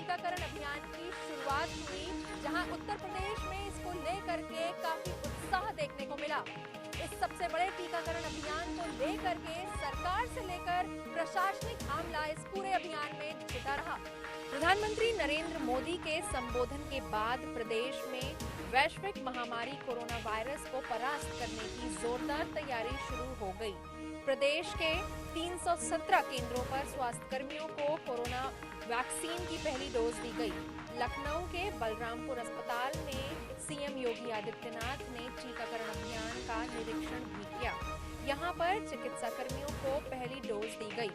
टीकाकरण अभियान की शुरुआत हुई, जहां उत्तर प्रदेश में इसको लेकर के काफी उत्साह देखने को मिला। इस सबसे बड़े टीकाकरण अभियान को लेकर के सरकार से लेकर प्रशासनिक आमला इस पूरे अभियान में जुटा रहा। प्रधानमंत्री नरेंद्र मोदी के संबोधन के बाद प्रदेश में वैश्विक महामारी कोरोना वायरस को परास्त करने की जोरदार तैयारी शुरू हो गई। प्रदेश के 317 केंद्रों पर स्वास्थ्य कर्मियों को कोरोना वैक्सीन की पहली डोज दी गई। लखनऊ के बलरामपुर अस्पताल में सीएम योगी आदित्यनाथ ने टीकाकरण अभियान का निरीक्षण भी किया। यहां पर चिकित्सा कर्मियों को पहली डोज दी गई।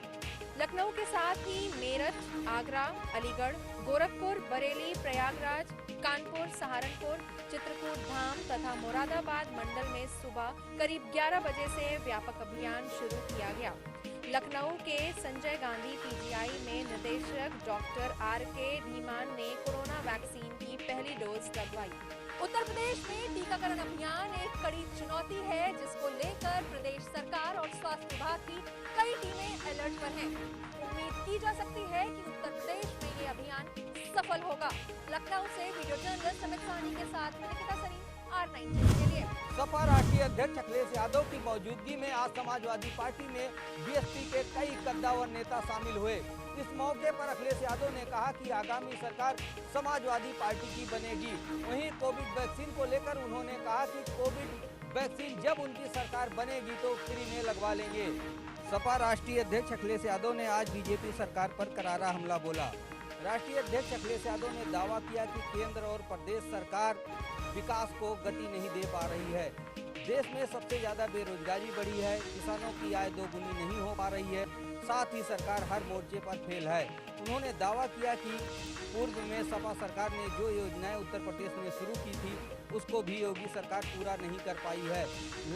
लखनऊ के साथ ही मेरठ, आगरा, अलीगढ़, गोरखपुर, बरेली, प्रयागराज, कानपुर, सहारनपुर, चित्रकूट धाम तथा मुरादाबाद मंडल में सुबह करीब 11 बजे से व्यापक अभियान शुरू किया गया। लखनऊ के संजय गांधी पीजीआई में निदेशक डॉक्टर आर.के. धीमान ने कोरोना वैक्सीन की पहली डोज लगवाई। उत्तर प्रदेश में टीकाकरण अभियान एक कड़ी चुनौती है, जिसको लेकर प्रदेश सरकार और स्वास्थ्य विभाग की कई टीमें अलर्ट पर हैं। उम्मीद की जा सकती है कि उत्तर प्रदेश में ये अभियान सफल होगा। लखनऊ से वीडियो जर्नलिस्ट अमित साहनी के साथ मैं निकिता सरीन, R9 के लिए। सपा राष्ट्रीय अध्यक्ष अखिलेश यादव की मौजूदगी में आज समाजवादी पार्टी में बीएसपी के कई कद्दावर नेता शामिल हुए। इस मौके पर अखिलेश यादव ने कहा कि आगामी सरकार समाजवादी पार्टी की बनेगी। वहीं कोविड वैक्सीन को लेकर उन्होंने कहा कि कोविड वैक्सीन जब उनकी सरकार बनेगी तो फ्री में लगवा लेंगे। सपा राष्ट्रीय अध्यक्ष अखिलेश यादव ने आज बीजेपी सरकार पर करारा हमला बोला। राष्ट्रीय अध्यक्ष अखिलेश यादव ने दावा किया कि केंद्र और प्रदेश सरकार विकास को गति नहीं दे पा रही है। देश में सबसे ज्यादा बेरोजगारी बढ़ी है, किसानों की आय दोगुनी नहीं हो पा रही है, साथ ही सरकार हर मोर्चे पर फेल है। उन्होंने दावा किया कि पूर्व में सपा सरकार ने जो योजनाएं उत्तर प्रदेश में शुरू की थी उसको भी योगी सरकार पूरा नहीं कर पाई है।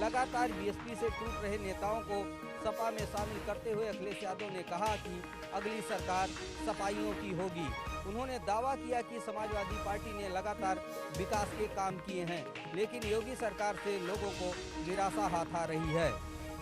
लगातार बीएसपी से टूट रहे नेताओं को सपा में शामिल करते हुए अखिलेश यादव ने कहा कि अगली सरकार सपाइयों की होगी। उन्होंने दावा किया कि समाजवादी पार्टी ने लगातार विकास के काम किए हैं, लेकिन योगी सरकार से लोगों को निराशा हाथ आ रही है।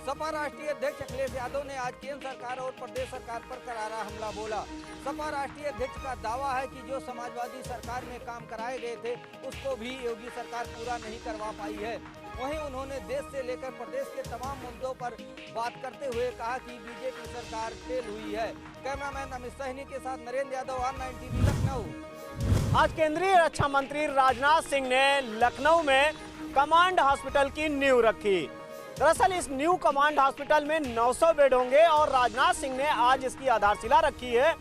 सपा राष्ट्रीय अध्यक्ष अखिलेश यादव ने आज केंद्र सरकार और प्रदेश सरकार पर करारा हमला बोला। सपा राष्ट्रीय अध्यक्ष का दावा है कि जो समाजवादी सरकार में काम कराए गए थे उसको भी योगी सरकार पूरा नहीं करवा पाई है। वहीं उन्होंने देश से लेकर प्रदेश के तमाम मुद्दों पर बात करते हुए कहा कि बीजेपी सरकार फेल हुई है। कैमरामैन अमित साहनी के साथ नरेंद्र यादव, R9 TV, लखनऊ। आज केंद्रीय रक्षा मंत्री राजनाथ सिंह ने लखनऊ में कमांड हॉस्पिटल की नींव रखी। दरअसल इस न्यू कमांड हॉस्पिटल में 900 बेड होंगे और राजनाथ सिंह ने आज इसकी आधारशिला रखी है।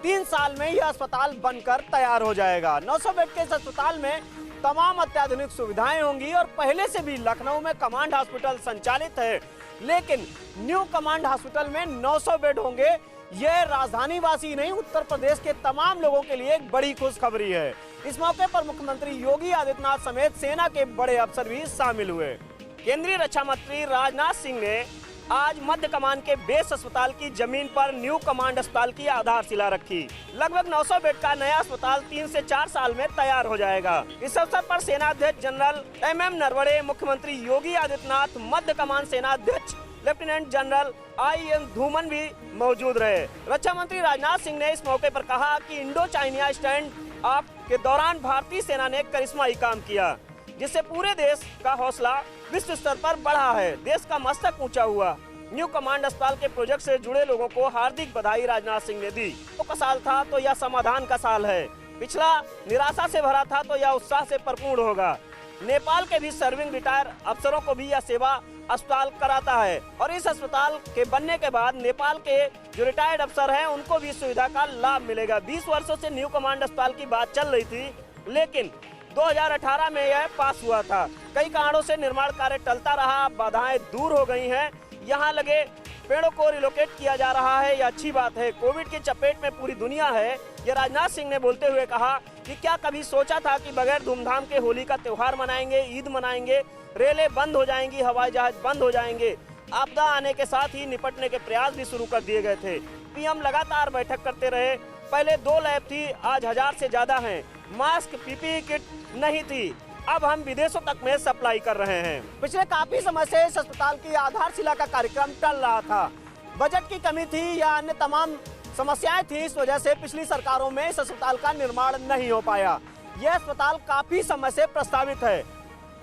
3 साल में यह अस्पताल बनकर तैयार हो जाएगा। 900 बेड के इस अस्पताल में तमाम अत्याधुनिक सुविधाएं होंगी और पहले से भी लखनऊ में कमांड हॉस्पिटल संचालित है, लेकिन न्यू कमांड हॉस्पिटल में 900 बेड होंगे। यह राजधानी वासी नहीं, उत्तर प्रदेश के तमाम लोगों के लिए एक बड़ी खुशखबरी है। इस मौके पर मुख्यमंत्री योगी आदित्यनाथ समेत सेना के बड़े अफसर भी शामिल हुए। केंद्रीय रक्षा मंत्री राजनाथ सिंह ने आज मध्य कमान के बेस अस्पताल की जमीन पर न्यू कमांड अस्पताल की आधारशिला रखी। लगभग 900 बेड का नया अस्पताल 3 से 4 साल में तैयार हो जाएगा। इस अवसर पर सेना अध्यक्ष जनरल MM नरवणे, मुख्यमंत्री योगी आदित्यनाथ, मध्य कमान सेना अध्यक्ष लेफ्टिनेंट जनरल IM धूमन भी मौजूद रहे। रक्षा मंत्री राजनाथ सिंह ने इस मौके पर कहा कि इंडो चाइना स्टैंड अप के दौरान भारतीय सेना ने करिश्माई काम किया, जिससे पूरे देश का हौसला विश्व स्तर पर बढ़ा है। देश का मस्तक ऊंचा हुआ। न्यू कमांड अस्पताल के प्रोजेक्ट से जुड़े लोगों को हार्दिक बधाई राजनाथ सिंह ने दी। तो का साल था तो यह समाधान का साल है। पिछला निराशा से भरा था तो यह उत्साह से परिपूर्ण होगा। नेपाल के भी सर्विंग रिटायर अफसरों को भी यह सेवा अस्पताल कराता है और इस अस्पताल के बनने के बाद नेपाल के जो रिटायर्ड अफसर हैं उनको भी सुविधा का लाभ मिलेगा। 20 वर्षों से न्यू कमांड अस्पताल की बात चल रही थी, लेकिन 2018 में यह पास हुआ था। कई कारणों से निर्माण कार्य टलता रहा, बाधाएं दूर हो गई हैं। यहाँ लगे पेड़ों को रिलोकेट किया जा रहा है, यह अच्छी बात है। कोविड की चपेट में पूरी दुनिया है, ये राजनाथ सिंह ने बोलते हुए कहा कि क्या कभी सोचा था कि बगैर धूमधाम के होली का त्योहार मनाएंगे, ईद मनाएंगे, रेलें बंद हो जाएंगी, हवाई जहाज बंद हो जाएंगे। आपदा आने के साथ ही निपटने के प्रयास भी शुरू कर दिए गए थे। पीएम लगातार बैठक करते रहे। पहले 2 लैब थी, आज 1000 से ज्यादा हैं। मास्क, PPE किट नहीं थी, अब हम विदेशों तक में सप्लाई कर रहे हैं। पिछले काफी समय से इस अस्पताल की आधारशिला का कार्यक्रम टल रहा था। बजट की कमी थी या अन्य तमाम समस्याएं थी, इस वजह से पिछली सरकारों में इस अस्पताल का निर्माण नहीं हो पाया। यह अस्पताल काफी समय से प्रस्तावित है,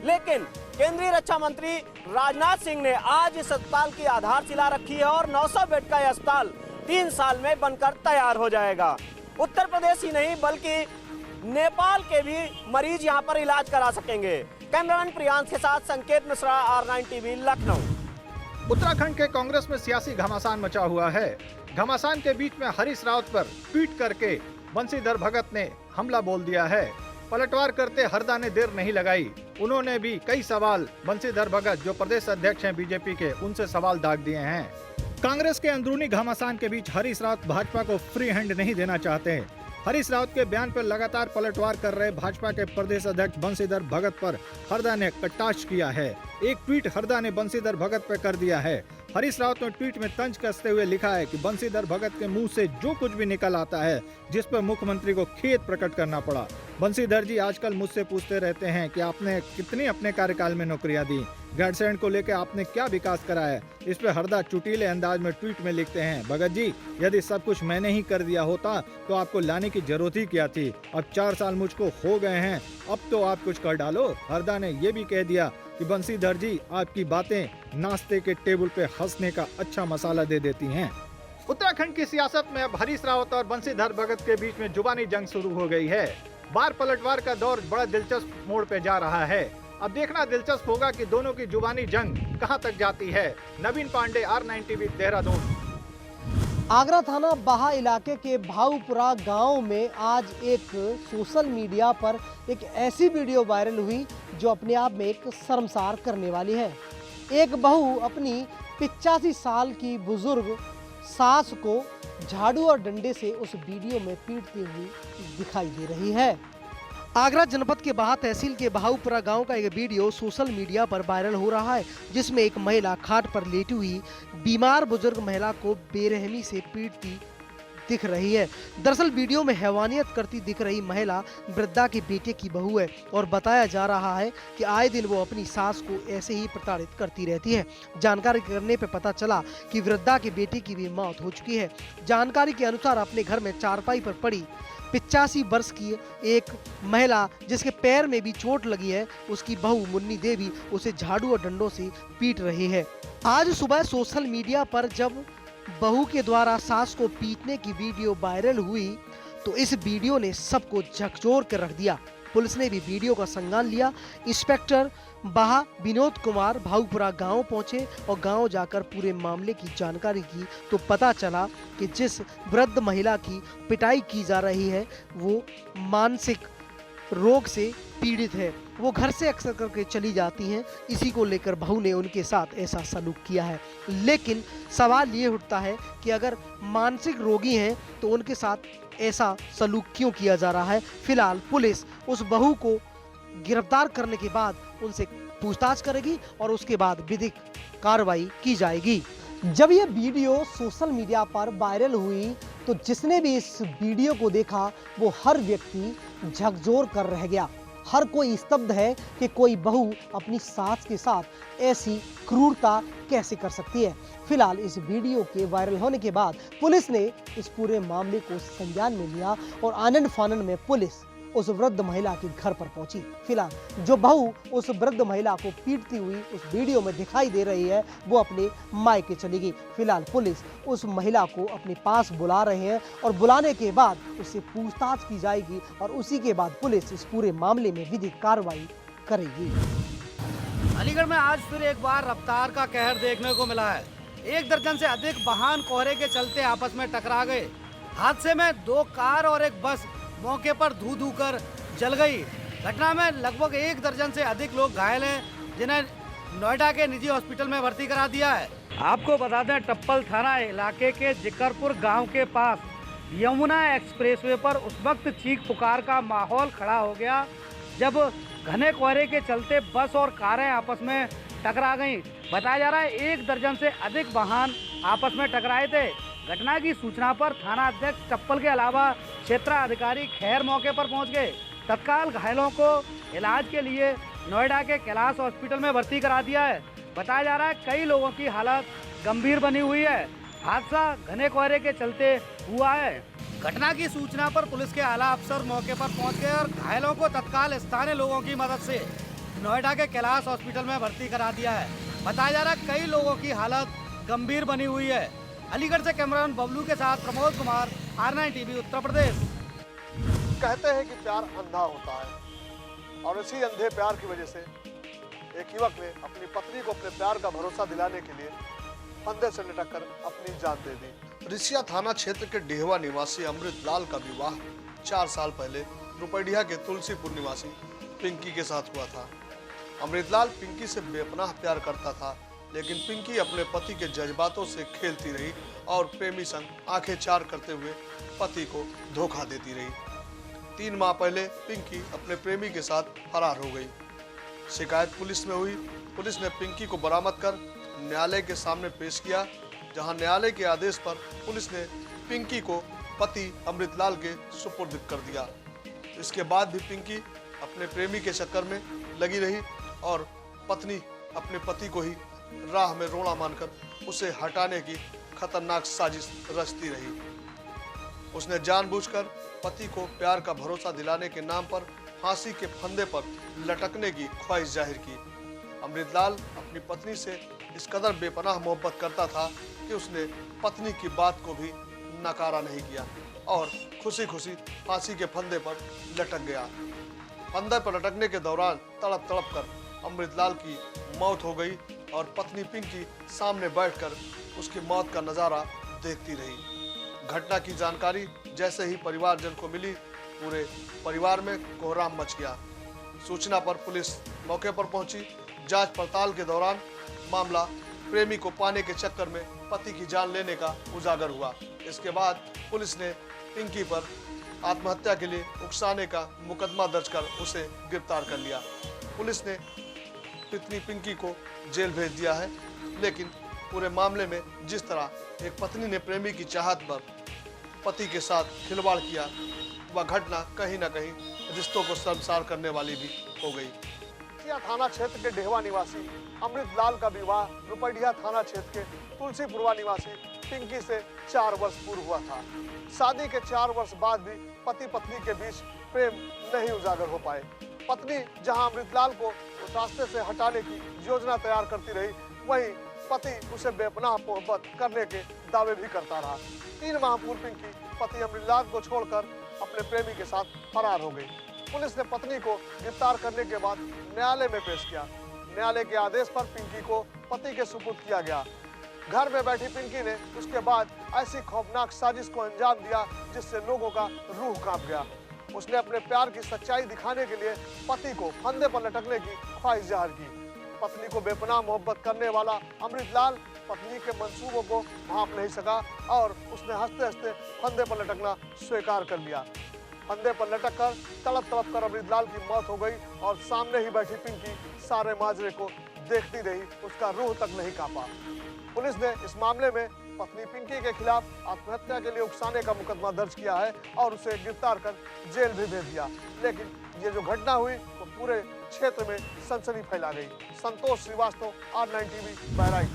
लेकिन केंद्रीय रक्षा मंत्री राजनाथ सिंह ने आज इस अस्पताल की आधारशिला रखी है और 900 बेड का यह अस्पताल 3 साल में बनकर तैयार हो जाएगा। उत्तर प्रदेश ही नहीं बल्कि नेपाल के भी मरीज यहां पर इलाज करा सकेंगे। कैमरामैन प्रियांश के साथ संकेत मिश्रा, R9 टीवी, लखनऊ। उत्तराखंड के कांग्रेस में सियासी घमासान मचा हुआ है। घमासान के बीच में हरीश रावत पर ट्वीट करके बंशीधर भगत ने हमला बोल दिया है। पलटवार करते हरदा ने देर नहीं लगाई। उन्होंने भी कई सवाल बंशीधर भगत जो प्रदेश अध्यक्ष हैं बीजेपी के, उनसे सवाल दाग दिए हैं। कांग्रेस के अंदरूनी घमासान के बीच हरीश रावत भाजपा को फ्री हैंड नहीं देना चाहते। हरीश रावत के बयान पर लगातार पलटवार कर रहे भाजपा के प्रदेश अध्यक्ष बंशीधर भगत पर हरदा ने कटाक्ष किया है। एक ट्वीट हरदा ने बंशीधर भगत पर कर दिया है। हरीश रावत ने ट्वीट में तंज कसते हुए लिखा है कि बंशीधर भगत के मुंह से जो कुछ भी निकल आता है, जिस पर मुख्यमंत्री को खेद प्रकट करना पड़ा। बंशीधर जी आजकल मुझसे पूछते रहते हैं कि आपने कितनी अपने कार्यकाल में नौकरियां दी, गैरसैंण को लेकर आपने क्या विकास कराया। इस पे हरदा चुटीले अंदाज में ट्वीट में लिखते हैं, भगत जी यदि सब कुछ मैंने ही कर दिया होता तो आपको लाने की जरूरत ही क्या थी। अब 4 साल मुझको हो गए हैं, अब तो आप कुछ कर डालो। हरदा ने ये भी कह दिया कि बंशीधर जी आपकी बातें नाश्ते के टेबल पे हंसने का अच्छा मसाला दे देती हैं। उत्तराखंड की सियासत में अब हरीश रावत और बंशीधर भगत के बीच में जुबानी जंग शुरू हो गई है। बार पलटवार का दौर बड़ा दिलचस्प मोड़ पे जा रहा है। अब देखना दिलचस्प होगा कि दोनों की जुबानी जंग कहां तक जाती है। नवीन पांडे, R9 टीवी, देहरादून। आगरा थाना बाहा इलाके के भाऊपुरा गांव में आज एक सोशल मीडिया पर एक ऐसी वीडियो वायरल हुई जो अपने आप में एक शर्मसार करने वाली है। एक बहू अपनी 85 साल की बुजुर्ग सास को झाड़ू और डंडे से उस वीडियो में पीटती हुई दिखाई दे रही है। आगरा जनपद के बाहा तहसील के भाऊपुरा गांव का एक वीडियो सोशल मीडिया पर वायरल हो रहा है, जिसमें एक महिला खाट पर लेटी हुई बीमार बुजुर्ग महिला को बेरहमी से पीटती दिख रही है। दरअसल वीडियो में हैवानियत करती दिख रही महिला वृद्धा के बेटे की बहू है और बताया जा रहा है कि आए दिन वो अपनी सास को ऐसे ही प्रताड़ित करती रहती है। जानकारी करने पर पता चला कि वृद्धा के बेटे की भी मौत हो चुकी है। जानकारी के अनुसार अपने घर में चारपाई पर पड़ी 85 वर्ष की एक महिला जिसके पैर में भी चोट लगी है, उसकी बहू मुन्नी देवी उसे झाड़ू और डंडों से पीट रही है। आज सुबह सोशल मीडिया पर जब बहू के द्वारा सास को पीटने की वीडियो वायरल हुई तो इस वीडियो ने सबको झकझोर कर रख दिया। पुलिस ने भी वीडियो का संज्ञान लिया। इंस्पेक्टर बाहा विनोद कुमार भाऊपुरा गांव पहुंचे और गांव जाकर पूरे मामले की जानकारी की तो पता चला कि जिस वृद्ध महिला की पिटाई की जा रही है वो मानसिक रोग से पीड़ित है। वो घर से अक्सर करके चली जाती हैं। इसी को लेकर बहू ने उनके साथ ऐसा सलूक किया है। लेकिन सवाल ये उठता है कि अगर मानसिक रोगी हैं तो उनके साथ ऐसा सलूक क्यों किया जा रहा है। फिलहाल पुलिस उस बहू को गिरफ्तार करने के बाद उनसे पूछताछ करेगी और उसके बाद विधिक कार्रवाई की जाएगी। जब यह वीडियो सोशल मीडिया पर वायरल हुई तो जिसने भी इस वीडियो को देखा वो हर व्यक्ति झकझोर कर रह गया। हर कोई स्तब्ध है कि कोई बहू अपनी सास के साथ ऐसी क्रूरता कैसे कर सकती है। फिलहाल इस वीडियो के वायरल होने के बाद पुलिस ने इस पूरे मामले को संज्ञान में लिया और आनन फानन में पुलिस उस वृद्ध महिला के घर पर पहुंची। फिलहाल जो बहू उस वृद्ध महिला को पीटती हुई उस वीडियो में दिखाई दे रही है वो अपने मायके चली गई। फिलहाल पुलिस उस महिला को अपने पास बुला रहे हैं और बुलाने के बाद उससे पूछताछ की जाएगी और उसी के बाद पुलिस इस पूरे मामले में विधिक कार्रवाई करेगी। अलीगढ़ में आज फिर एक बार रफ्तार का कहर देखने को मिला है। 1 दर्जन से अधिक वाहन कोहरे के चलते आपस में टकरा गए। हादसे में 2 कार और एक बस मौके पर धू कर जल गई। घटना में लगभग 1 दर्जन से अधिक लोग घायल हैं, जिन्हें नोएडा के निजी हॉस्पिटल में भर्ती करा दिया है। आपको बता दें, टप्पल थाना इलाके के जिकरपुर गांव के पास यमुना एक्सप्रेसवे पर उस वक्त चीख पुकार का माहौल खड़ा हो गया जब घने कोहरे के चलते बस और कारें आपस में टकरा गईं। बताया जा रहा है 1 दर्जन से अधिक वाहन आपस में टकराए थे। घटना की सूचना पर थाना अध्यक्ष टप्पल के अलावा क्षेत्राधिकारी खैर मौके पर पहुंच गए। तत्काल घायलों को इलाज के लिए नोएडा के कैलाश हॉस्पिटल में भर्ती करा दिया है। बताया जा रहा है कई लोगों की हालत गंभीर बनी हुई है। हादसा घने कोहरे के चलते हुआ है। घटना की सूचना पर पुलिस के आला अफसर मौके पर पहुंच गए और घायलों को तत्काल स्थानीय लोगों की मदद से नोएडा के कैलाश हॉस्पिटल में भर्ती करा दिया है। बताया जा रहा है कई लोगों की हालत गंभीर बनी हुई है। अलीगढ़ से कैमरामैन बबलू के साथ प्रमोद कुमार, R9 TV, उत्तर प्रदेश। कहते हैं कि प्यार अंधा होता है और इसी अंधे प्यार की वजह से एक युवक ने अपनी पत्नी को अपने प्यार का भरोसा दिलाने के लिए फंदे से लटक कर अपनी जान दे दी। रिसिया थाना क्षेत्र के डेहवा निवासी अमृत लाल का विवाह 4 साल पहले रुपैडिया के तुलसीपुर निवासी पिंकी के साथ हुआ था। अमृतलाल पिंकी से बेपनाह प्यार करता था, लेकिन पिंकी अपने पति के जज्बातों से खेलती रही और प्रेमी संग आंखें चार करते हुए पति को धोखा देती रही। 3 माह पहले पिंकी अपने प्रेमी के साथ फरार हो गई। शिकायत पुलिस में हुई। पुलिस ने पिंकी को बरामद कर न्यायालय के सामने पेश किया, जहां न्यायालय के आदेश पर पुलिस ने पिंकी को पति अमृतलाल के सुपुर्द कर दिया। इसके बाद भी पिंकी अपने प्रेमी के चक्कर में लगी रही और पत्नी अपने पति को ही राह में रोड़ा मानकर उसे हटाने की खतरनाक साजिश रचती रही। उसने जानबूझकर पति को प्यार का भरोसा दिलाने के नाम पर फांसी के फंदे पर लटकने की ख्वाहिश जाहिर की। अमृतलाल अपनी पत्नी से इस कदर बेपनाह मोहब्बत करता था कि उसने पत्नी की बात को भी नकारा नहीं किया और खुशी खुशी फांसी के फंदे पर लटक गया। फंदे पर लटकने के दौरान तड़प तड़प कर अमृतलाल की मौत हो गई और पत्नी पिंकी सामने बैठकर उसकी मौत का नज़ारा देखती रही। घटना की जानकारी जैसे ही परिवारजन को मिली, पूरे परिवार में कोहराम मच गया। सूचना पर पुलिस मौके पर पहुंची। जांच पड़ताल के दौरान मामला प्रेमी को पाने के चक्कर में पति की जान लेने का उजागर हुआ। इसके बाद पुलिस ने पिंकी पर आत्महत्या के लिए उकसाने का मुकदमा दर्ज कर उसे गिरफ्तार कर लिया। पुलिस ने पत्नी पिंकी को जेल भेज दिया है, लेकिन पूरे मामले में जिस तरह एक पत्नी ने प्रेमी की चाहत पर पति के साथ खिलवाड़ किया, वह घटना कहीं न कहीं रिश्तों को शर्मसार करने वाली भी हो गई। रिसिया थाना क्षेत्र के डेहवा निवासी अमृतलाल का विवाह रुपैडिया थाना क्षेत्र के तुलसीपुरवा निवासी पिंकी से 4 वर्ष पूर्व हुआ था। शादी के 4 वर्ष बाद भी पति पत्नी के बीच प्रेम नहीं उजागर हो पाए। पत्नी जहां अमृतलाल को उस रास्ते से हटाने की योजना तैयार करती रही, वहीं पति उसे बेपनाह मोहब्बत करने के दावे भी करता रहा। 3 माह पूर्व पिंकी पति अमृतलाल को छोड़कर अपने प्रेमी के साथ फरार हो गई। पुलिस ने पत्नी को गिरफ्तार करने के बाद न्यायालय में पेश किया। न्यायालय के आदेश पर पिंकी को पति के सुपुर्द किया गया। घर में बैठी पिंकी ने उसके बाद ऐसी खौफनाक साजिश को अंजाम दिया जिससे लोगों का रूह कांप गया। उसने अपने प्यार की सच्चाई दिखाने के लिए पति को फंदे पर लटकने की ख्वाहिश जाहिर की। पत्नी को बेपनाह मोहब्बत करने वाला अमृतलाल पत्नी के मंसूबों को भांप नहीं सका और उसने हंसते हंसते फंदे पर लटकना स्वीकार कर लिया। फंदे पर लटककर तड़प तड़प कर अमृतलाल की मौत हो गई और सामने ही बैठी पिंकी सारे माजरे को देखती रही, उसका रूह तक नहीं कांपा। पुलिस ने इस मामले में पत्नी पिंकी के खिलाफ आत्महत्या के लिए उकसाने का मुकदमा दर्ज किया है और उसे गिरफ्तार कर जेल भी भेज दिया। लेकिन ये जो घटना हुई तो पूरे क्षेत्र में सनसनी फैला गई। संतोष श्रीवास्तव, R9 TV, बहराइच।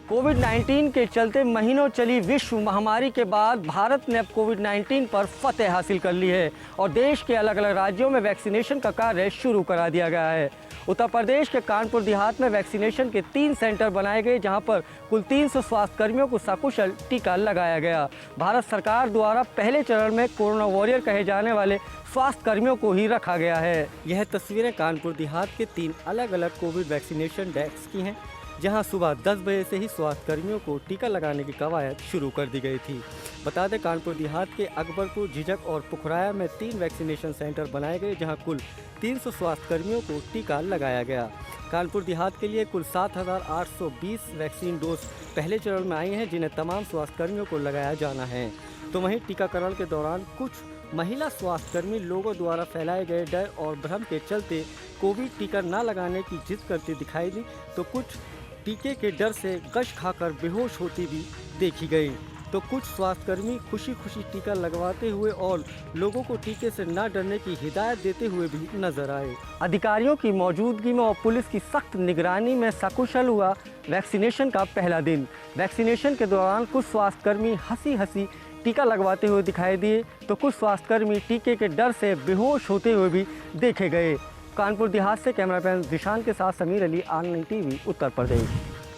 कोविड-19 के चलते महीनों चली विश्व महामारी के बाद भारत ने अब कोविड-19 पर फतेह हासिल कर ली है और देश के अलग अलग राज्यों में वैक्सीनेशन का कार्य शुरू करा दिया गया है। उत्तर प्रदेश के कानपुर देहात में वैक्सीनेशन के 3 सेंटर बनाए गए, जहां पर कुल 300 स्वास्थ्यकर्मियों को सकुशल टीका लगाया गया। भारत सरकार द्वारा पहले चरण में कोरोना वॉरियर कहे जाने वाले स्वास्थ्यकर्मियों को ही रखा गया है। यह तस्वीरें कानपुर देहात के 3 अलग अलग कोविड वैक्सीनेशन डेस्क की हैं, जहां सुबह 10 बजे से ही स्वास्थ्यकर्मियों को टीका लगाने की कवायद शुरू कर दी गई थी। बता दें, कानपुर देहात के अकबरपुर, झिझक और पुखराया में 3 वैक्सीनेशन सेंटर बनाए गए, जहां कुल 300 स्वास्थ्यकर्मियों को टीका लगाया गया। कानपुर देहात के लिए कुल 7,820 वैक्सीन डोज पहले चरण में आई हैं, जिन्हें तमाम स्वास्थ्यकर्मियों को लगाया जाना है। तो वहीं टीकाकरण के दौरान कुछ महिला स्वास्थ्यकर्मी लोगों द्वारा फैलाए गए डर और भ्रम के चलते कोविड टीका न लगाने की जिद करती दिखाई दी, तो कुछ टीके के डर से गश खाकर बेहोश होती भी देखी गई। तो कुछ स्वास्थ्यकर्मी खुशी खुशी टीका लगवाते हुए और लोगों को टीके से न डरने की हिदायत देते हुए भी नजर आए। अधिकारियों की मौजूदगी में और पुलिस की सख्त निगरानी में सकुशल हुआ वैक्सीनेशन का पहला दिन। वैक्सीनेशन के दौरान कुछ स्वास्थ्यकर्मी हंसी हंसी टीका लगवाते हुए दिखाई दिए तो कुछ स्वास्थ्यकर्मी टीके के डर से बेहोश होते हुए भी देखे गए। कानपुर देहात से कैमरामैन दिशान के साथ समीर अली, ऑनलाइन टीवी, उत्तर प्रदेश।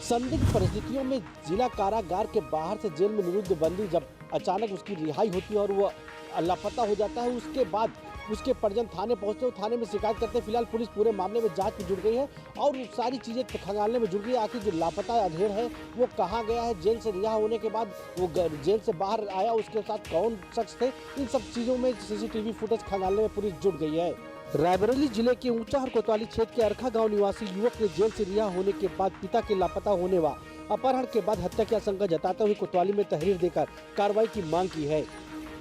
संदिग्ध परिस्थितियों में जिला कारागार के बाहर से जेल में निरुद्ध बंदी जब अचानक उसकी रिहाई होती है और वो लापता हो जाता है, उसके बाद उसके परिजन थाने पहुंचते हैं, थाने में शिकायत करते हैं। फिलहाल पुलिस पूरे मामले में जांच में जुट गई है और सारी चीजें खंगालने में जुट गई है। आखिर जो लापता अधेड़ है वो कहाँ गया है, जेल से रिहा होने के बाद वो जेल से बाहर आया, उसके साथ कौन शख्स थे, इन सब चीजों में CCTV फुटेज खंगालने में पुलिस जुट गई है। रायबरेली जिले के ऊंचाहर कोतवाली क्षेत्र के अरखा गांव निवासी युवक ने जेल से रिहा होने के बाद पिता के लापता होने व अपहरण के बाद हत्या की आशंका जताते हुए कोतवाली में तहरीर देकर कार्रवाई की मांग की है।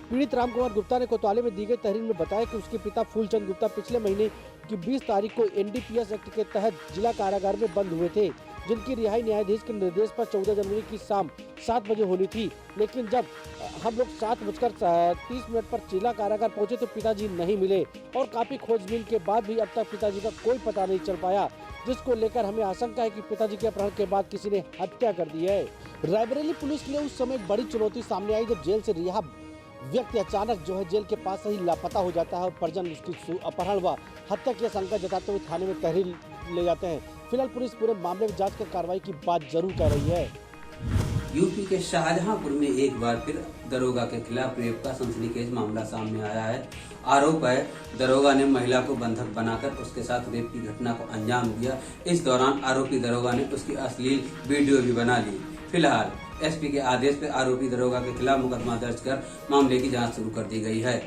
पीड़ित राम कुमार गुप्ता ने कोतवाली में दी गई तहरीर में बताया कि उसके पिता फूलचंद गुप्ता पिछले महीने की 20 तारीख को NDPS एक्ट के तहत जिला कारागार में बंद हुए थे, जिनकी रिहाई न्यायाधीश के निर्देश पर 14 जनवरी की शाम 7 बजे होनी थी। लेकिन जब हम लोग 7:30 पर जिला कारागार पहुंचे तो पिताजी नहीं मिले और काफी खोजबीन के बाद भी अब तक पिताजी का कोई पता नहीं चल पाया, जिसको लेकर हमें आशंका है कि पिताजी के अपहरण के बाद किसी ने हत्या कर दी है। रायबरेली पुलिस के लिए उस समय बड़ी चुनौती सामने आई जब जेल से रिहा व्यक्ति अचानक जो है जेल के पास ही लापता हो जाता है और परिजन उसकी अपहरण व हत्या की आशंका जताते हुए थाने में तहरीर ले जाते हैं। फिलहाल पुलिस पूरे मामले में जांच कर कार्रवाई की बात जरूर कर रही है। यूपी के शाहजहांपुर में एक बार फिर दरोगा के खिलाफ रेप का सनसनीखेज मामला सामने आया है। आरोप है दरोगा ने महिला को बंधक बनाकर उसके साथ रेप की घटना को अंजाम दिया। इस दौरान आरोपी दरोगा ने उसकी अश्लील वीडियो भी बना ली। फिलहाल SP के आदेश पर आरोपी दरोगा के खिलाफ मुकदमा दर्ज कर मामले की जाँच शुरू कर दी गई है।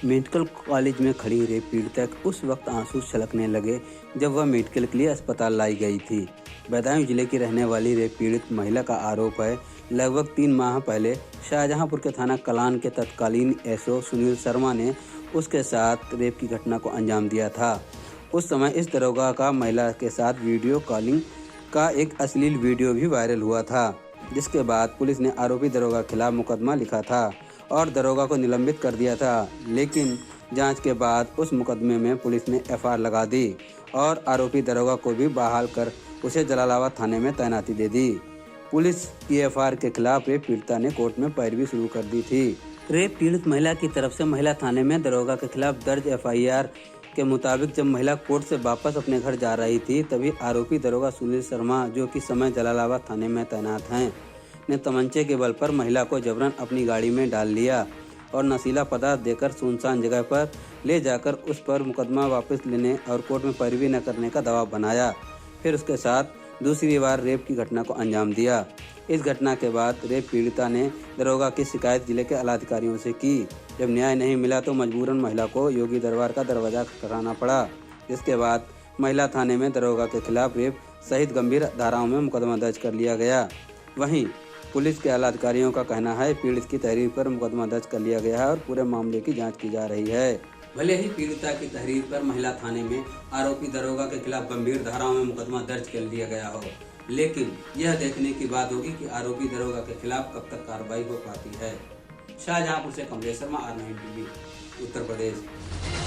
मेडिकल कॉलेज में खड़ी रेप पीड़िता उस वक्त आंसू छलकने लगे जब वह मेडिकल के लिए अस्पताल लाई गई थी। बदायूं जिले की रहने वाली रेप पीड़ित महिला का आरोप है लगभग 3 माह पहले शाहजहांपुर के थाना कलान के तत्कालीन SO सुनील शर्मा ने उसके साथ रेप की घटना को अंजाम दिया था। उस समय इस दरोगा का महिला के साथ वीडियो कॉलिंग का एक अश्लील वीडियो भी वायरल हुआ था, जिसके बाद पुलिस ने आरोपी दरोगा के खिलाफ मुकदमा लिखा था और दरोगा को निलंबित कर दिया था। लेकिन जांच के बाद उस मुकदमे में पुलिस ने FIR लगा दी और आरोपी दरोगा को भी बहाल कर उसे जलालाबाद थाने में तैनाती दे दी। पुलिस की FIR के खिलाफ रेप पीड़िता ने कोर्ट में पैरवी शुरू कर दी थी। रेप पीड़ित महिला की तरफ से महिला थाने में दरोगा के खिलाफ दर्ज FIR के मुताबिक जब महिला कोर्ट से वापस अपने घर जा रही थी तभी आरोपी दरोगा सुनील शर्मा, जो कि समय जलालाबाद थाने में तैनात हैं, ने तमंचे के बल पर महिला को जबरन अपनी गाड़ी में डाल लिया और नशीला पदार्थ देकर सुनसान जगह पर ले जाकर उस पर मुकदमा वापस लेने और कोर्ट में पैरवी न करने का दबाव बनाया। फिर उसके साथ दूसरी बार रेप की घटना को अंजाम दिया। इस घटना के बाद रेप पीड़िता ने दरोगा की शिकायत जिले के आलाधिकारियों से की। जब न्याय नहीं मिला तो मजबूरन महिला को योगी दरबार का दरवाजा खटखटाना पड़ा, जिसके बाद महिला थाने में दरोगा के खिलाफ रेप सहित गंभीर धाराओं में मुकदमा दर्ज कर लिया गया। वहीं पुलिस के आलाधिकारियों का कहना है पीड़ित की तहरीर पर मुकदमा दर्ज कर लिया गया है और पूरे मामले की जांच की जा रही है। भले ही पीड़िता की तहरीर पर महिला थाने में आरोपी दरोगा के खिलाफ गंभीर धाराओं में मुकदमा दर्ज कर लिया गया हो, लेकिन यह देखने की बात होगी कि आरोपी दरोगा के खिलाफ कब तक कार्रवाई हो पाती है। शाहजहांपुर से कमलेश शर्मा, R9 TV, उत्तर प्रदेश।